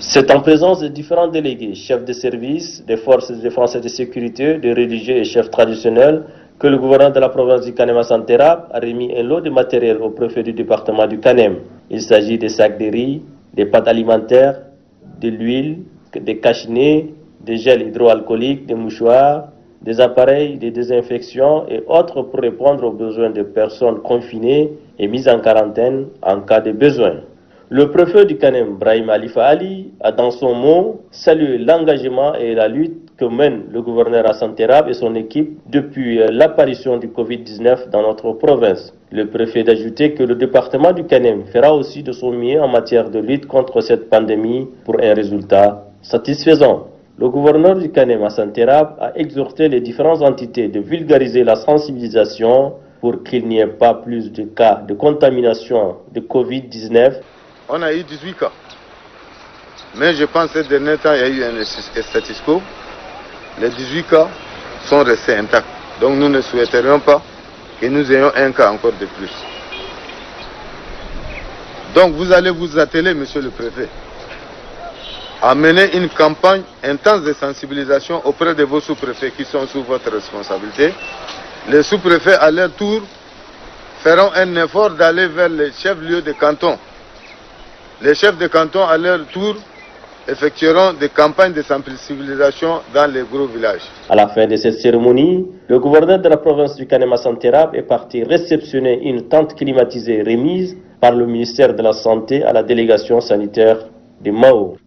C'est en présence des différents délégués, chefs de service, des forces de défense et de sécurité, des religieux et chefs traditionnels que le gouverneur de la province du Kanem-Asantérab a remis un lot de matériel au préfet du département du Kanem. Il s'agit des sacs de riz, des pâtes alimentaires, de l'huile, des cache-nez, des gels hydroalcooliques, des mouchoirs, des appareils de désinfection et autres pour répondre aux besoins des personnes confinées et mises en quarantaine en cas de besoin. Le préfet du Kanem, Brahim Alifa Ali, a dans son mot salué l'engagement et la lutte que mène le gouverneur Asantérab et son équipe depuis l'apparition du Covid-19 dans notre province. Le préfet d'ajouter que le département du Kanem fera aussi de son mieux en matière de lutte contre cette pandémie pour un résultat satisfaisant. Le gouverneur du Kanem Asantérab a exhorté les différentes entités de vulgariser la sensibilisation pour qu'il n'y ait pas plus de cas de contamination de Covid-19. On a eu 18 cas. Mais je pense que ces derniers temps, il y a eu un status quo. Les 18 cas sont restés intacts. Donc nous ne souhaiterions pas que nous ayons un cas encore de plus. Donc vous allez vous atteler, monsieur le préfet, à mener une campagne intense de sensibilisation auprès de vos sous-préfets qui sont sous votre responsabilité. Les sous-préfets, à leur tour, feront un effort d'aller vers les chefs-lieux de canton. Les chefs de canton, à leur tour, effectueront des campagnes de sensibilisation dans les gros villages. À la fin de cette cérémonie, le gouverneur de la province du Kanem-Asantérab est parti réceptionner une tente climatisée remise par le ministère de la Santé à la délégation sanitaire de Mao.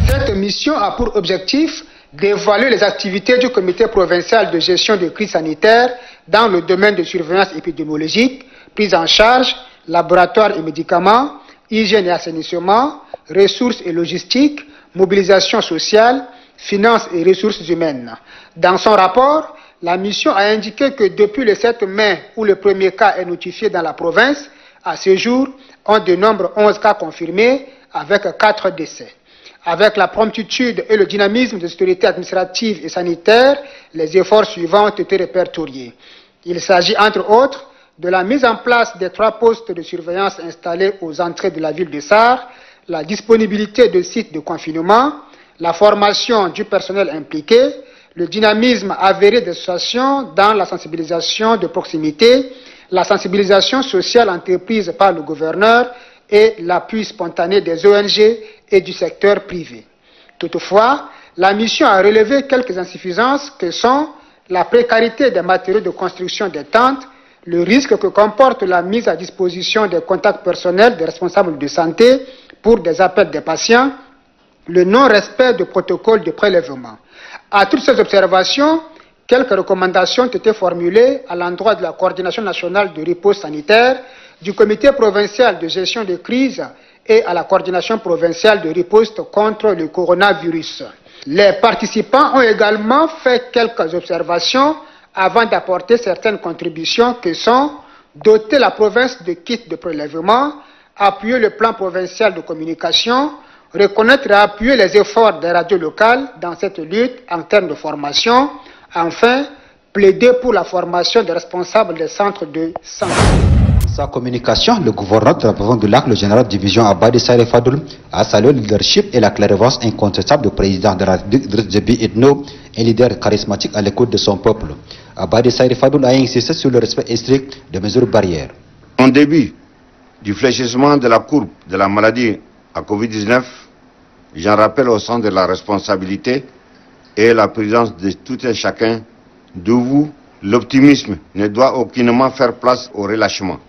Cette mission a pour objectif d'évaluer les activités du comité provincial de gestion des crises sanitaires dans le domaine de surveillance épidémiologique, prise en charge, laboratoire et médicaments, hygiène et assainissement, ressources et logistique, mobilisation sociale, finances et ressources humaines. Dans son rapport, la mission a indiqué que depuis le 7 mai, où le premier cas est notifié dans la province, à ce jour, on dénombre 11 cas confirmés avec 4 décès. Avec la promptitude et le dynamisme des autorités administratives et sanitaires, les efforts suivants ont été répertoriés. Il s'agit entre autres de la mise en place des 3 postes de surveillance installés aux entrées de la ville de Sarre, la disponibilité de sites de confinement, la formation du personnel impliqué, le dynamisme avéré des associations dans la sensibilisation de proximité, la sensibilisation sociale entreprise par le gouverneur et l'appui spontané des ONG et du secteur privé. Toutefois, la mission a relevé quelques insuffisances que sont la précarité des matériaux de construction des tentes, le risque que comporte la mise à disposition des contacts personnels des responsables de santé pour des appels des patients, le non-respect de protocoles de prélèvement. À toutes ces observations, quelques recommandations ont été formulées à l'endroit de la coordination nationale de riposte sanitaire, du comité provincial de gestion des crises et à la coordination provinciale de riposte contre le coronavirus. Les participants ont également fait quelques observations avant d'apporter certaines contributions que sont doter la province de kits de prélèvement, appuyer le plan provincial de communication, reconnaître et appuyer les efforts des radios locales dans cette lutte en termes de formation, enfin, plaider pour la formation des responsables des centres de santé. Sa communication, le gouverneur de la province du Lac, le général de division Abadi Saïd Fadoul, a salué le leadership et la clairvoyance incontestable du président de la République, Idriss Déby Itno, un leader charismatique à l'écoute de son peuple. Abadi Saïd Fadoul a insisté sur le respect strict des mesures barrières. En début du fléchissement de la courbe de la maladie à Covid-19, j'en rappelle au sens de la responsabilité et la présence de tout un chacun de vous. L'optimisme ne doit aucunement faire place au relâchement,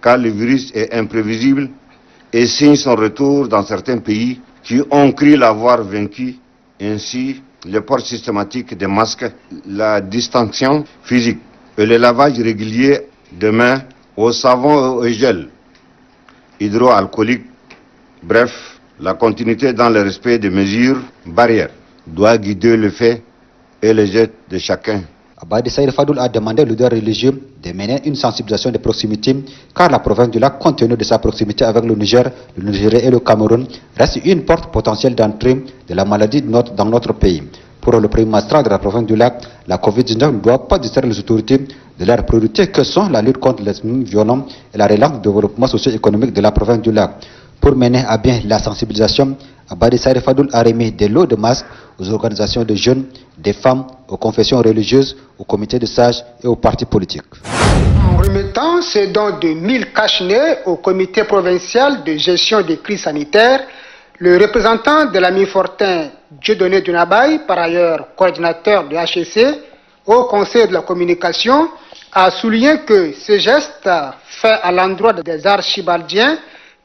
car le virus est imprévisible et signe son retour dans certains pays qui ont cru l'avoir vaincu. Ainsi, le port systématique des masques, la distinction physique et le lavage régulier de mains au savon et au gel hydroalcoolique, bref, la continuité dans le respect des mesures barrières doit guider le fait et les gestes de chacun. Abadi Saïd Fadoul a demandé aux leaders religieux de mener une sensibilisation de proximité, car la province du Lac, compte tenu de sa proximité avec le Niger, le Nigeria et le Cameroun, reste une porte potentielle d'entrée de la maladie dans notre pays. Pour le premier magistrat de la province du Lac, la Covid-19 ne doit pas distraire les autorités de leurs priorités que sont la lutte contre l'extrémisme violent et la relance du développement socio-économique de la province du Lac. pour mener à bien la sensibilisation. Abadi Saïd Fadoul a remis des lots de masques aux organisations de jeunes, des femmes, aux confessions religieuses, aux comités de sages et aux partis politiques. En remettant ces dons de 1000 cache-nez au comité provincial de gestion des crises sanitaires, le représentant de l'ami Fortin, Dieudonné Dunabaye, par ailleurs coordinateur de HEC, au conseil de la communication, a souligné que ce geste fait à l'endroit des archibaldiens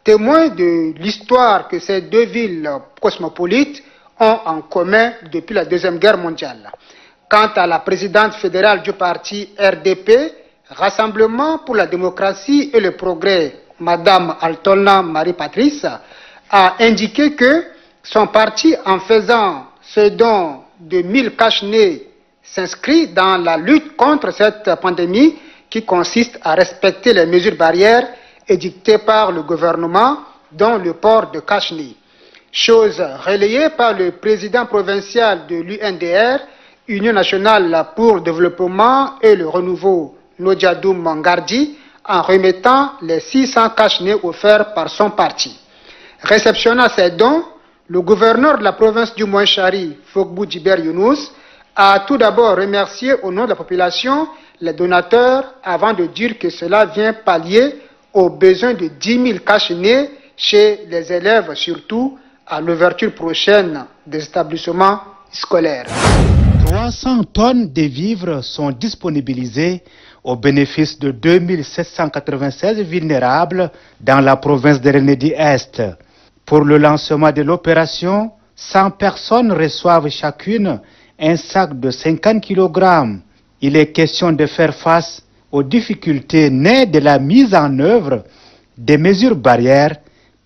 témoin de l'histoire que ces deux villes cosmopolites ont en commun depuis la Deuxième Guerre mondiale. Quant à la présidente fédérale du parti RDP, Rassemblement pour la démocratie et le progrès, Madame Altona Marie-Patrice, a indiqué que son parti, en faisant ce don de 1000 cache-nez, s'inscrit dans la lutte contre cette pandémie qui consiste à respecter les mesures barrières édictées par le gouvernement, dont le port de cache-nez. Chose relayée par le président provincial de l'UNDR, Union nationale pour le développement et le renouveau, Nodiadou Mangardi, en remettant les 600 cache-nez offerts par son parti. Réceptionnant ces dons, le gouverneur de la province du Mouinchari, Fogbou Djiber Younous, a tout d'abord remercié au nom de la population les donateurs avant de dire que cela vient pallier aux besoins de 10 000 cache-nez chez les élèves, surtout à l'ouverture prochaine des établissements scolaires. 300 tonnes de vivres sont disponibilisées au bénéfice de 2796 vulnérables dans la province de Renédi-Est. Pour le lancement de l'opération, 100 personnes reçoivent chacune un sac de 50 kg. Il est question de faire face aux difficultés nées de la mise en œuvre des mesures barrières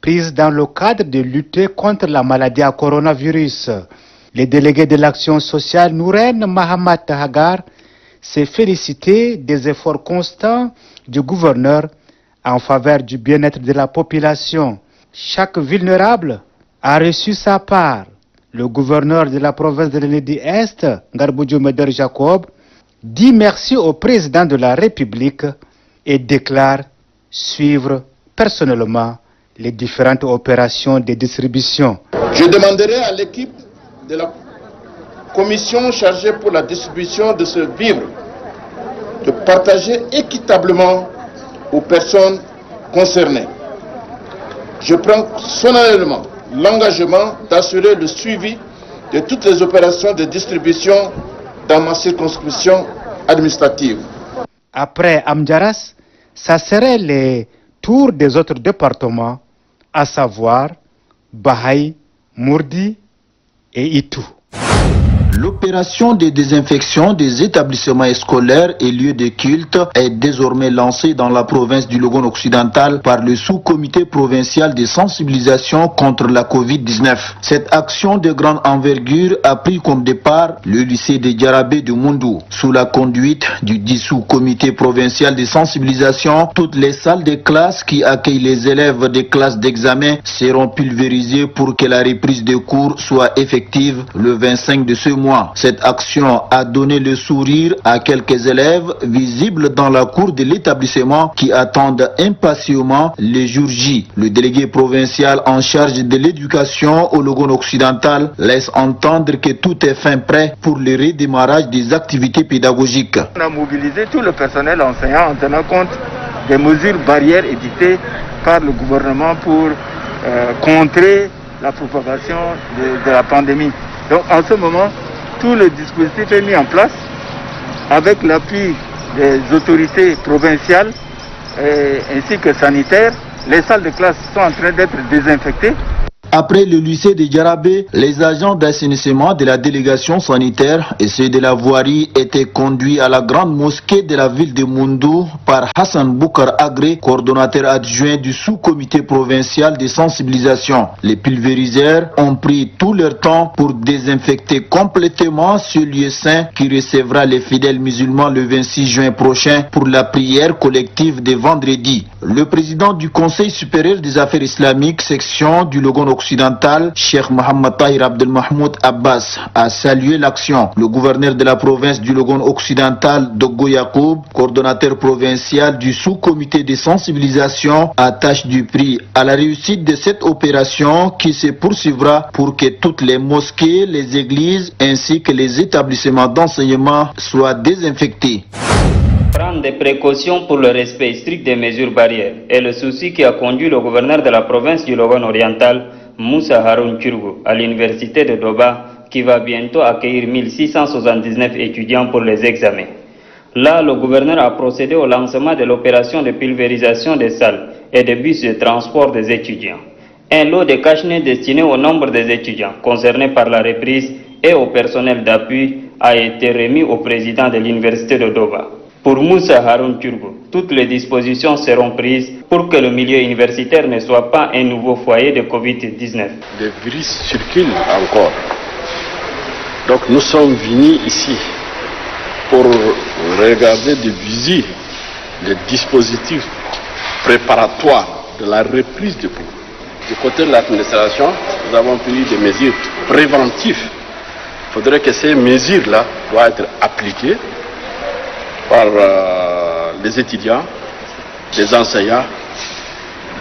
prises dans le cadre de lutter contre la maladie à coronavirus. Le délégué de l'action sociale Nouren Mahamat Hagar s'est félicité des efforts constants du gouverneur en faveur du bien-être de la population. Chaque vulnérable a reçu sa part. Le gouverneur de la province de Renédi-Est, Ngarboudio Meder Jacob, dit merci au président de la République et déclare suivre personnellement les différentes opérations de distribution. Je demanderai à l'équipe de la commission chargée pour la distribution de ce vivre de partager équitablement aux personnes concernées. Je prends solennellement l'engagement d'assurer le suivi de toutes les opérations de distribution dans ma circonscription administrative. Après Amdjaras, ça serait les tours des autres départements, à savoir Bahaï, Mourdi et Itou. L'opération de désinfection des établissements scolaires et lieux de culte est désormais lancée dans la province du Logone occidental par le sous-comité provincial de sensibilisation contre la Covid-19. Cette action de grande envergure a pris comme départ le lycée de Djarabé de Mundou. Sous la conduite du dit sous-comité provincial de sensibilisation, toutes les salles de classe qui accueillent les élèves des classes d'examen seront pulvérisées pour que la reprise des cours soit effective le 25 de ce mois. Cette action a donné le sourire à quelques élèves visibles dans la cour de l'établissement qui attendent impatiemment les jours J. Le délégué provincial en charge de l'éducation au Logone occidental laisse entendre que tout est fin prêt pour le redémarrage des activités pédagogiques. On a mobilisé tout le personnel enseignant en tenant compte des mesures barrières édictées par le gouvernement pour contrer la propagation de la pandémie. Donc en ce moment, tout le dispositif est mis en place avec l'appui des autorités provinciales ainsi que sanitaires. Les salles de classe sont en train d'être désinfectées. Après le lycée de Djarabé, les agents d'assainissement de la délégation sanitaire et ceux de la voirie étaient conduits à la grande mosquée de la ville de Mundou par Hassan Boukar Agré, coordonnateur adjoint du sous-comité provincial de sensibilisation. Les pulvériseurs ont pris tout leur temps pour désinfecter complètement ce lieu saint qui recevra les fidèles musulmans le 26 juin prochain pour la prière collective de vendredi. Le président du Conseil supérieur des affaires islamiques, section du Logone occidental, occidental, Cheikh Mohamed Tahir Abdel Mahmoud Abbas, a salué l'action. Le gouverneur de la province du Logone occidental, Dogo Yacoub, coordonnateur provincial du sous-comité de sensibilisation, attache du prix à la réussite de cette opération qui se poursuivra pour que toutes les mosquées, les églises ainsi que les établissements d'enseignement soient désinfectés. Prendre des précautions pour le respect strict des mesures barrières est le souci qui a conduit le gouverneur de la province du Logone oriental, Moussa Haroun Tchurgo, à l'université de Doba, qui va bientôt accueillir 1679 étudiants pour les examens. Là, le gouverneur a procédé au lancement de l'opération de pulvérisation des salles et des bus de transport des étudiants. Un lot de cache-nez destiné au nombre des étudiants concernés par la reprise et au personnel d'appui a été remis au président de l'université de Doba. Pour Moussa Haroun Tchurgo, toutes les dispositions seront prises pour que le milieu universitaire ne soit pas un nouveau foyer de Covid-19. Le virus circule encore. Donc nous sommes venus ici pour regarder de visu les dispositifs préparatoires de la reprise de cours. Du côté de l'administration, nous avons pris des mesures préventives. Il faudrait que ces mesures-là soient être appliquées par les étudiants, les enseignants,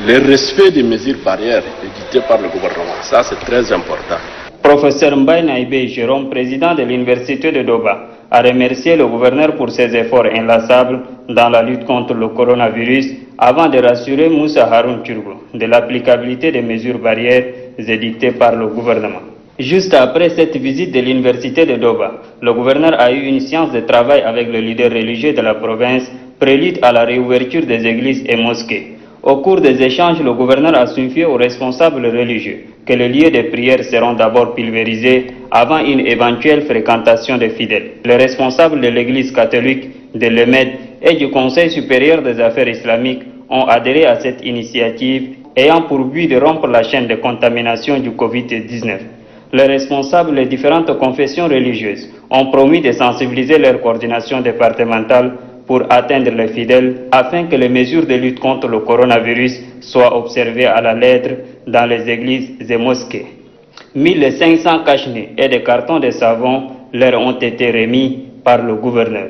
le respect des mesures barrières éditées par le gouvernement. Ça, c'est très important. Professeur Mbaye Naïbe Jérôme, président de l'université de Doba, a remercié le gouverneur pour ses efforts inlassables dans la lutte contre le coronavirus avant de rassurer Moussa Haroun Tchurgo de l'applicabilité des mesures barrières édictées par le gouvernement. Juste après cette visite de l'université de Doba, le gouverneur a eu une séance de travail avec le leader religieux de la province, prélude à la réouverture des églises et mosquées. Au cours des échanges, le gouverneur a signifié aux responsables religieux que les lieux de prière seront d'abord pulvérisés avant une éventuelle fréquentation des fidèles. Les responsables de l'église catholique, de l'EMED et du Conseil supérieur des affaires islamiques ont adhéré à cette initiative ayant pour but de rompre la chaîne de contamination du Covid-19. Les responsables des différentes confessions religieuses ont promis de sensibiliser leur coordination départementale pour atteindre les fidèles afin que les mesures de lutte contre le coronavirus soient observées à la lettre dans les églises et mosquées. 1500 cache-nez et des cartons de savon leur ont été remis par le gouverneur.